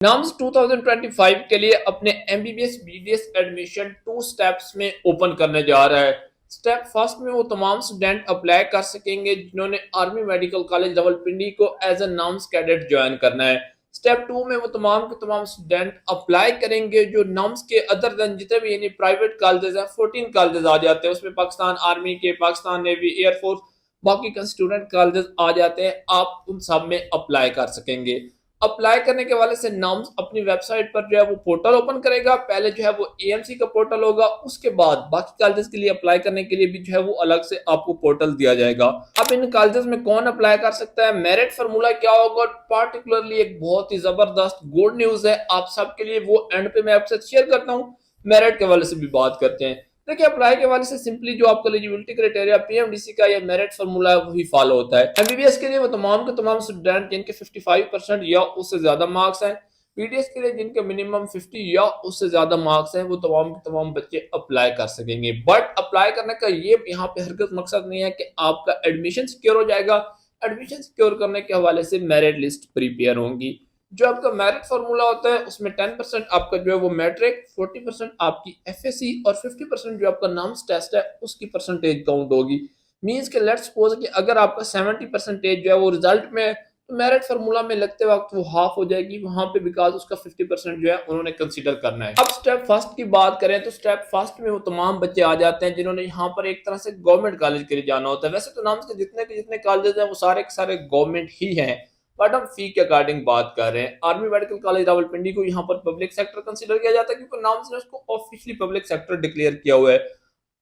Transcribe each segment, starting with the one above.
नाम्स 2025 के लिए अपने एमबीबीएस बीडीएस एडमिशन 2 स्टेप्स में ओपन करने जा रहा है। स्टेप फर्स्ट में वो तमाम स्टूडेंट अप्लाई कर सकेंगे जिन्होंने आर्मी मेडिकल कॉलेज रावलपिंडी को एज ए नाम्स कैडेट ज्वाइन करना है। स्टेप 2 में वो तमाम के तमाम स्टूडेंट अप्लाई करेंगे जो नाम्स के अदर देन जितने भी यानी प्राइवेट कॉलेजेस हैं, 14 कॉलेजेस आ जाते हैं, उसमें पाकिस्तान आर्मी के, पाकिस्तान नेवी, एयरफोर्स, बाकी का स्टूडेंट कॉलेजेस आ जाते हैं। आप उन सब में अप्लाई कर सकेंगे। अप्लाई करने के वाले से नाम्स अपनी वेबसाइट पर जो है वो पोर्टल ओपन करेगा। पहले जो है वो एएमसी का पोर्टल होगा, उसके बाद बाकी कॉलेजेस के लिए अप्लाई करने के लिए भी जो है वो अलग से आपको पोर्टल दिया जाएगा। अब इन कॉलेजेस में कौन अप्लाई कर सकता है, मेरिट फार्मूला क्या होगा, पार्टिकुलरली एक बहुत ही जबरदस्त गुड न्यूज है आप सबके लिए, वो एंड पे मैं आपसे शेयर करता हूँ। मेरिट के वाले से भी बात करते हैं। देखिए, अप्लाई के वाले से सिंपली जो आपका एलिजिबिलिटी क्राइटेरिया पीएमडीसी का या मेरिट फार्मूला है वही फॉलो होता है। एमबीबीएस के लिए वो तमाम के तमाम स्टूडेंट जिनके 55% या उससे ज्यादा मार्क्स हैं, बीडीएस के लिए जिनके मिनिमम 50 या उससे ज्यादा मार्क्स हैं, वो तमाम के तमाम बच्चे अप्लाई कर सकेंगे। बट अप्लाई करने का ये यहाँ पे हरगिज़ मकसद नहीं है कि आपका एडमिशन सिक्योर हो जाएगा। एडमिशन सिक्योर करने के हवाले से मेरिट लिस्ट प्रिपेयर होंगी। जो आपका मेरिट फार्मूला होता है उसमें 10% आपका जो है वो मैट्रिक, 40% आपकी एफएससी और 50% जो आपका नाम्स टेस्ट है उसकी परसेंटेज काउंट होगी। मींस के लेट्स सपोज कि अगर आपका 70% जो है वो रिजल्ट में है, तो मेरिट फार्मूला में लगते वक्त वो हाफ हो जाएगी वहां पे, बिकॉज उसका 50% जो है उन्होंने कंसीडर करना है। अब स्टेप फर्स्ट की बात करें तो स्टेप फर्स्ट में वो तमाम बच्चे आ जाते हैं जिन्होंने यहाँ पर एक तरह से गवर्नमेंट कॉलेज के लिए जाना होता है। वैसे तो नाम्स के जितने कॉलेज हैं वो सारे के सारे गवर्नमेंट ही हैं, बट हम फी के अकॉर्डिंग बात कर रहे हैं। आर्मी मेडिकल कॉलेज रावलपिंडी को यहाँ पर पब्लिक सेक्टर कंसीडर किया जाता है क्योंकि नाम से उसको ऑफिशियली पब्लिक सेक्टर डिक्लेयर किया हुआ है।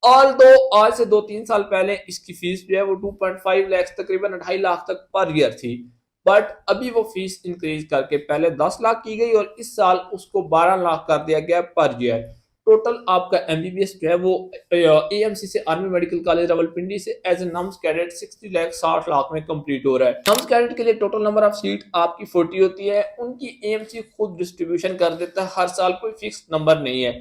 ऑल दो आज से 2-3 साल पहले इसकी फीस जो है वो 2.5 लाख, तकरीबन 2.5 लाख तक पर ईयर थी, बट अभी वो फीस इंक्रीज करके पहले 10 लाख की गई और इस साल उसको 12 लाख कर दिया गया पर ईयर। टोटल आपका एमबीबीएस जो है वो एएमसी से आर्मी मेडिकल कॉलेज रावलपिंडी से as a NUMS cadet 60 lakh 60 lakh में कंप्लीट हो रहा है। नम्स कैडेट के लिए टोटल नंबर ऑफ सीट आपकी 40 होती है, उनकी एएमसी खुद डिस्ट्रीब्यूशन कर देता है हर साल, कोई फिक्स नंबर नहीं है।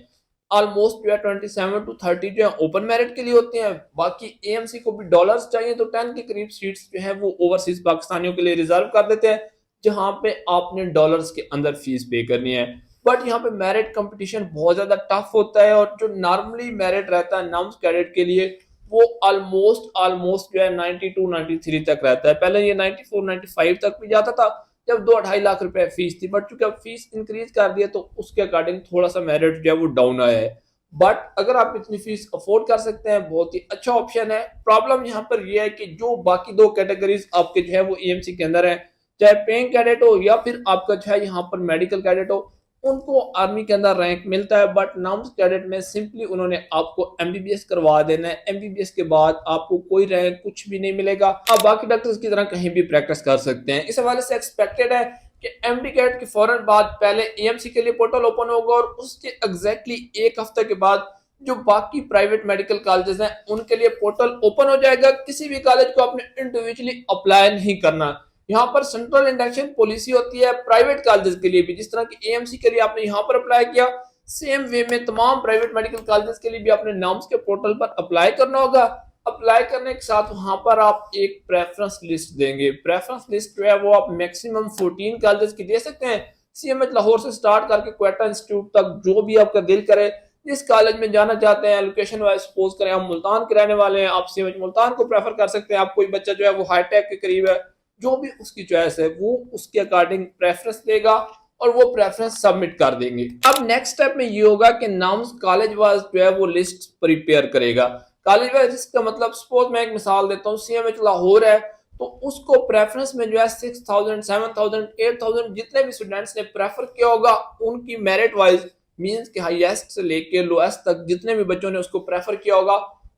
ऑलमोस्ट जो है 27 to 30 जो है ओपन मेरिट के लिए होते हैं। बाकी एएमसी को भी डॉलर्स चाहिए तो 10 के करीब सीट्स जो है वो ओवरसीज पाकिस्तानियों के लिए रिजर्व कर देते हैं, जहां पे आपने डॉलर्स के अंदर फीस पे करनी है। बट यहाँ पे मेरिट कंपटीशन बहुत ज्यादा टफ होता है और जो नॉर्मली मेरिट रहता है नम्स कैडेट के लिए वो ऑलमोस्ट जो है 92 93 तक रहता है। पहले ये 94 95 तक भी जाता था जब 2-2.5 लाख रुपए फीस थी, बट चूंकि अब फीस इंक्रीज कर दिया तो उसके अकॉर्डिंग थोड़ा सा मेरिट जो है वो डाउन आया है। बट अगर आप इतनी फीस अफोर्ड कर सकते हैं बहुत ही अच्छा ऑप्शन है। प्रॉब्लम यहाँ पर यह है कि जो बाकी दो कैटेगरीज आपके जो है वो ईएमसी के अंदर है, चाहे पेइंग कैडेट हो या फिर आपका जो है यहाँ पर मेडिकल कैडेट हो, उनको आर्मी के अंदर रैंक मिलता है। बट नाम्स कैडेट में सिंपली उन्होंने आपको एमबीबीएस करवा देना है, एमबीबीएस के बाद आपको कोई रैंक कुछ भी नहीं मिलेगा, आप बाकी डॉक्टर्स की तरह कहीं भी प्रैक्टिस कर सकते हैं। इस हवाले से एक्सपेक्टेड है कि एमडी कैट के फौरन बाद पहले एएमसी के लिए पोर्टल ओपन होगा और उसके एग्जैक्टली एक हफ्ते के बाद जो बाकी प्राइवेट मेडिकल कॉलेजेस हैं उनके लिए पोर्टल ओपन हो जाएगा। किसी भी कॉलेज को आपने इंडिविजुअली अप्लाई नहीं करना। यहाँ पर सेंट्रल इंडक्शन पॉलिसी होती है प्राइवेट कॉलेजेस के लिए भी, जिस तरह की एएमसी के लिए आपने यहाँ पर अप्लाई किया, सेम वे में तमाम प्राइवेट मेडिकल कॉलेजेस के लिए भी अपने नाम्स के पोर्टल पर अप्लाई करना होगा। अप्लाई करने के साथ वहां पर आप एक प्रेफरेंस लिस्ट देंगे। प्रेफरेंस लिस्ट जो है वो आप मैक्सिमम 14 कॉलेजेस की दे सकते हैं, सीएमएच लाहौर से स्टार्ट करके क्वेटा इंस्टीट्यूट तक, जो भी आपका दिल करे जिस कॉलेज में जाना चाहते हैं। लोकेशन वाइज सपोज करें हम मुल्तान के रहने वाले हैं, आप सीएमएच मुल्तान को प्रेफर कर सकते हैं। आप कोई बच्चा जो है वो हाईटेक के करीब है, जो भी उसकी चॉइस है वो उसके अकॉर्डिंग प्रेफरेंस देगा और वो प्रेफरेंस सबमिट कर देंगे। अब नेक्स्ट स्टेप में ये होगा कि नाम्स कॉलेज वाइज जो है वो लिस्ट प्रिपेयर करेगा। कॉलेज वाइज इसका मतलब सपोज मैं एक मिसाल देता हूँ, सीएमएच लाहौर है तो उसको प्रेफरेंस में जो है 6000 7000 8000 जितने भी स्टूडेंट्स ने प्रेफर किया होगा उनकी मेरिट वाइज, मींस के हाईएस्ट से लेके लोएस्ट तक जितने भी बच्चों ने उसको प्रेफर किया होगा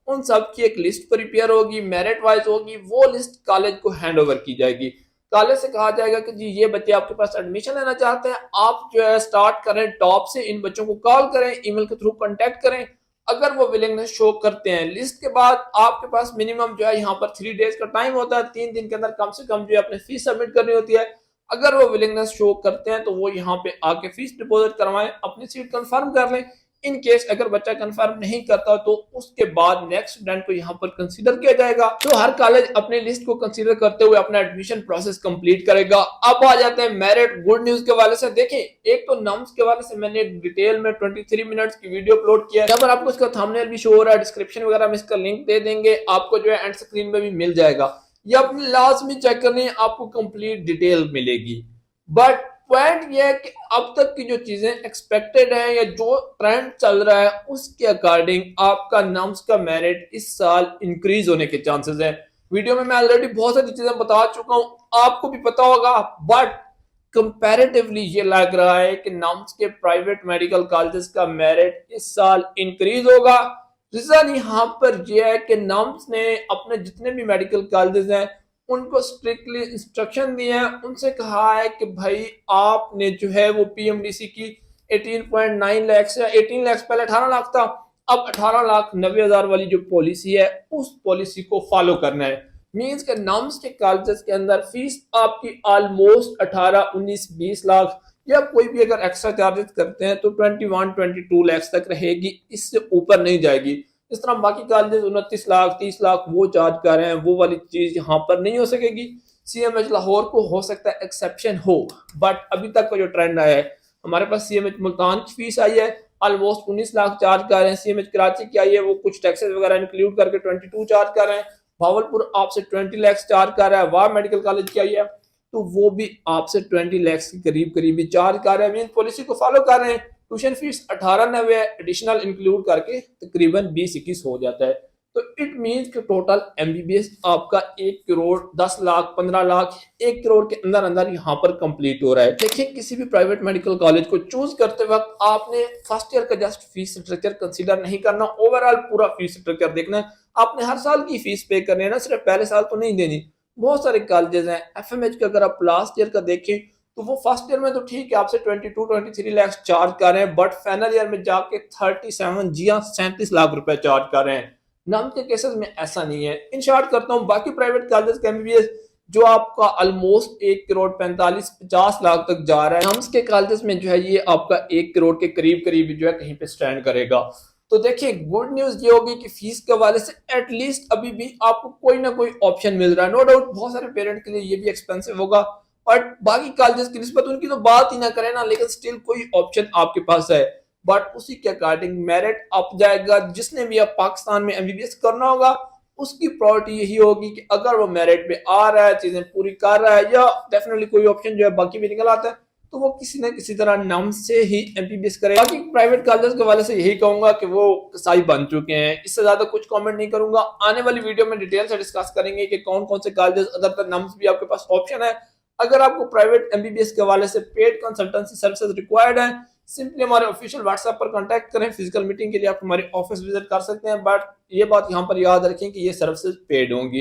उन सब की एक लिस्ट प्रिपेयर होगी, मेरिट वाइज होगी। वो लिस्ट कॉलेज को हैंड ओवर की जाएगी। कॉलेज से कहा जाएगा कि जी ये बच्चे आपके पास एडमिशन लेना चाहते हैं, आप जो है स्टार्ट करें टॉप से, इन बच्चों को कॉल करें, ईमेल के थ्रू कांटेक्ट करें। अगर वो विलिंगनेस शो करते हैं, लिस्ट के बाद आपके पास मिनिमम जो है यहाँ पर 3 डेज का टाइम होता है, 3 दिन के अंदर कम से कम जो है अपनी फीस सबमिट करनी होती है। अगर वो विलिंगनेस शो करते हैं तो वो यहाँ पे आके फीस डिपॉजिट करवाएं, अपनी सीट कंफर्म कर लें। इन केस अगर बच्चा कंफर्म नहीं करता तो उसके बाद नेक्स्ट स्टूडेंट को यहाँ पर कंसीडर किया जाएगा। तो हर कॉलेज अपने लिस्ट को कंसीडर करते हुए अपना एडमिशन प्रोसेस कंप्लीट करेगा। अब आ जाते हैं मेरिट गुड न्यूज के वाले से। देखिए, एक तो नम्स के वाले से मैंने डिटेल में 23 मिनट्स की वीडियो अपलोड किया है, यहाँ पर आपको इसका थंबनेल भी शो हो रहा है, डिस्क्रिप्शन वगैरह में इसका लिंक दे देंगे, आपको जो है एंड स्क्रीन में भी मिल जाएगा। ये अपनी लाजमी चेक करनी है, आपको कंप्लीट डिटेल मिलेगी। बट पॉइंट ये है कि अब तक की जो चीजें एक्सपेक्टेड है या जो ट्रेंड चल रहा है उसके अकॉर्डिंग आपका नम्स का मेरिट इस साल इंक्रीज होने के चांसेस है। वीडियो में मैं ऑलरेडी बहुत सारी चीजें बता चुका हूं, आपको भी पता होगा, बट कंपैरेटिवली ये लग रहा है कि नम्स के प्राइवेट मेडिकल कॉलेजेस का मेरिट इस साल इंक्रीज होगा। रीजन यहाँ पर यह है कि नम्स ने अपने जितने भी मेडिकल कॉलेजेस हैं उनको स्ट्रिक्टली इंस्ट्रक्शन दिए हैं, उनसे कहा है कि भाई आपने जो है वो पीएमडीसी की 18.9 लाख से 18 लाख, पहले 18 लाख था, अब 18,90,000 वाली जो पॉलिसी है उस पॉलिसी को फॉलो करना है। मींस के नम्स के कॉलेजेस के अंदर फीस आपकी ऑलमोस्ट 18, 19, 20 लाख या कोई भी अगर एक्स्ट्रा चार्जेस करते हैं तो 21, 22 लाख तक रहेगी, इससे ऊपर नहीं जाएगी। इस तरह बाकी कॉलेजेस 29 लाख, 30 लाख वो चार्ज कर रहे हैं, वो वाली चीज यहाँ पर नहीं हो सकेगी। सीएमएच लाहौर को हो सकता है एक्सेप्शन हो, बट अभी तक का जो ट्रेंड आया है, हमारे पास सीएमएच मुल्तान की फीस आई है ऑलमोस्ट 19 लाख चार्ज कर रहे हैं, सीएमएच कराची की आई है वो कुछ टैक्सेस वगैरह इंक्लूड करके 22 चार्ज कर रहे हैं, भावलपुर आपसे 20 लाख चार्ज कर रहा है, वाह मेडिकल कॉलेज की आई है तो वो भी आपसे 20 लाख के करीब करीब चार्ज कर रहे हैं। पॉलिसी को फॉलो कर रहे हैं। ट्यूशन फीस 18,90 एडिशनल इंक्लूड करके तकरीबन 20-21 हो जाता है। तो इट मींस कि टोटल एमबीबीएस आपका 1 करोड़ 10 लाख 15 लाख 1 करोड़ के अंदर अंदर यहाँ पर कंप्लीट हो रहा है। देखिए, किसी भी प्राइवेट मेडिकल कॉलेज को चूज करते वक्त आपने फर्स्ट ईयर का जस्ट फीस स्ट्रक्चर कंसीडर नहीं करना, ओवरऑल पूरा फीस स्ट्रक्चर देखना है। आपने हर साल की फीस पे करनी है ना, सिर्फ पहले साल तो नहीं देनी। बहुत सारे कॉलेजेस हैं एफएमएच का, अगर आप लास्ट ईयर का देखें तो वो फर्स्ट ईयर में तो ठीक है आपसे 22-23 लाख चार्ज कर रहे हैं, बट फाइनल ईयर में जाके 37 जी हाँ 37 लाख रुपए चार्ज कर रहे हैं। नम के केसेस में ऐसा नहीं है। इन शॉर्ट करता हूँ, बाकी प्राइवेट कॉलेज का एमबीबीएस जो आपका ऑलमोस्ट 1 करोड़ 45-50 लाख तक जा रहा है, नम्स के कॉलेजेस में जो है ये आपका 1 करोड़ के करीब करीब जो है कहीं पे स्टैंड करेगा। तो देखिए, गुड न्यूज ये होगी कि फीस के हवाले से एटलीस्ट अभी भी आपको कोई ना कोई ऑप्शन मिल रहा है। नो डाउट बहुत सारे पेरेंट के लिए ये भी एक्सपेंसिव होगा, और बाकी कॉलेजेस की निस्बत उनकी तो बात ही ना करें ना, लेकिन स्टिल कोई ऑप्शन आपके पास है। बट उसी के अकॉर्डिंग मेरिट अप जाएगा। जिसने भी अब पाकिस्तान में एमबीबीएस करना होगा उसकी प्रायोरिटी यही होगी कि अगर वो मेरिट पे आ रहा है, चीजें पूरी कर रहा है, या डेफिनेटली कोई ऑप्शन जो है बाकी भी निकल आता है, तो वो किसी न किसी तरह नाम से ही एमबीबीएस करे। बाकी प्राइवेट कॉलेज के वाले से यही कहूंगा कि वो कसाई बन चुके हैं, इससे ज्यादा कुछ कमेंट नहीं करूंगा। आने वाली वीडियो में डिटेल से डिस्कस करेंगे कि कौन कौन से कॉलेजेस अदर तक नाम्स भी आपके पास ऑप्शन है। अगर आपको प्राइवेट एमबीबीएस के हवाले से पेड कंसल्टेंसी सर्विसेज रिक्वायर्ड है, सिंपली हमारे ऑफिशियल व्हाट्सएप पर कांटेक्ट करें। फिजिकल मीटिंग के लिए आप हमारे ऑफिस विजिट कर सकते हैं, बट ये बात यहाँ पर याद रखें कि ये सर्विसेज पेड होंगी।